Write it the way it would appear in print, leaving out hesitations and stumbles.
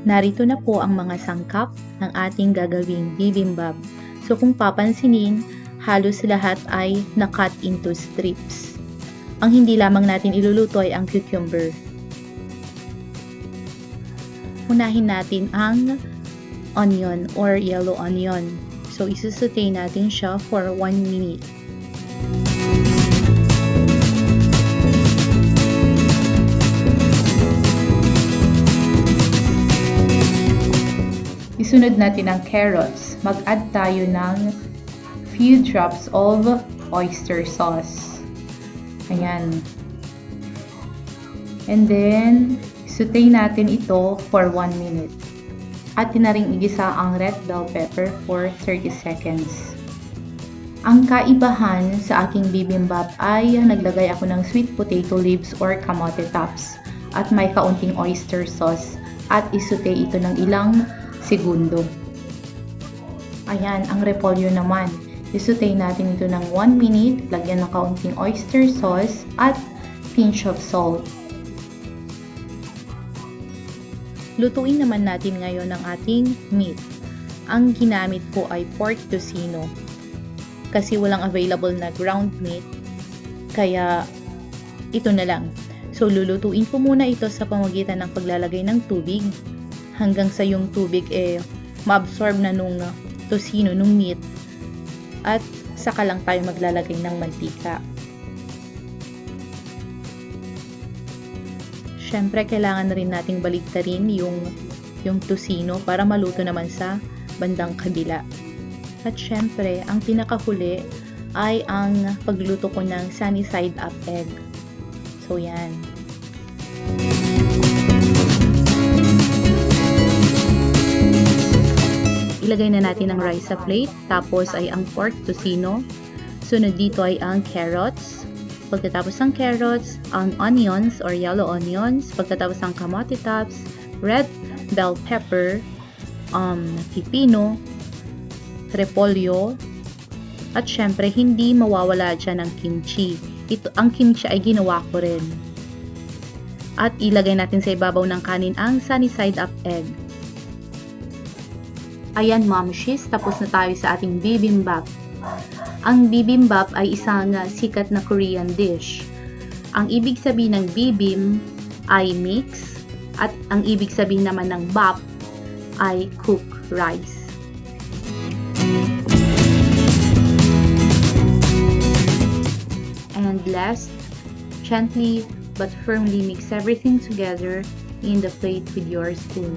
Narito na po ang mga sangkap ng ating gagawing bibimbap. So kung papansinin, halos lahat ay na-cut into strips. Ang hindi lamang natin iluluto ay ang cucumber. Unahin natin ang onion or yellow onion. So isusute natin siya for 1 minute. Isunod natin ang carrots. Mag-add tayo ng few drops of oyster sauce. Ayan. And then, saute natin ito for 1 minute. At na ring igisa ang red bell pepper for 30 seconds. Ang kaibahan sa aking bibimbap ay naglagay ako ng sweet potato leaves or camote tops at may kaunting oyster sauce at isute ito ng ilang segundo. Ayan, ang repolyo naman. Isute natin ito ng 1 minute, lagyan ng kaunting oyster sauce at pinch of salt. Lutuin naman natin ngayon ang ating meat. Ang ginamit ko ay pork tocino. Kasi walang available na ground meat, kaya ito na lang. So lulutuin ko muna ito sa pamamagitan ng paglalagay ng tubig hanggang sa yung tubig ma-absorb na nung tocino, nung meat, at saka lang tayo maglalagay ng mantika. Syempre, kailangan na rin nating baligtarin yung tocino para maluto naman sa bandang kabila. At syempre, ang pinakahuli ay ang pagluto ko ng sunny side up egg. So yan. Ilagay na natin ang rice sa plate, tapos ay ang pork tocino. Sunod dito ay ang carrots. Pagkatapos ng carrots, ang onions or yellow onions. Pagkatapos ang camote tops, red bell pepper, pipino, repolyo, at syempre hindi mawawala dyan ang kimchi. Ang kimchi ay ginawa ko rin. At ilagay natin sa ibabaw ng kanin ang sunny side up egg. Ayan, momshies, tapos na tayo sa ating bibimbap. Ang bibimbap ay isang sikat na Korean dish. Ang ibig sabihin ng bibim ay mix, at ang ibig sabihin naman ng bap ay cook rice. And last, gently but firmly mix everything together in the plate with your spoon.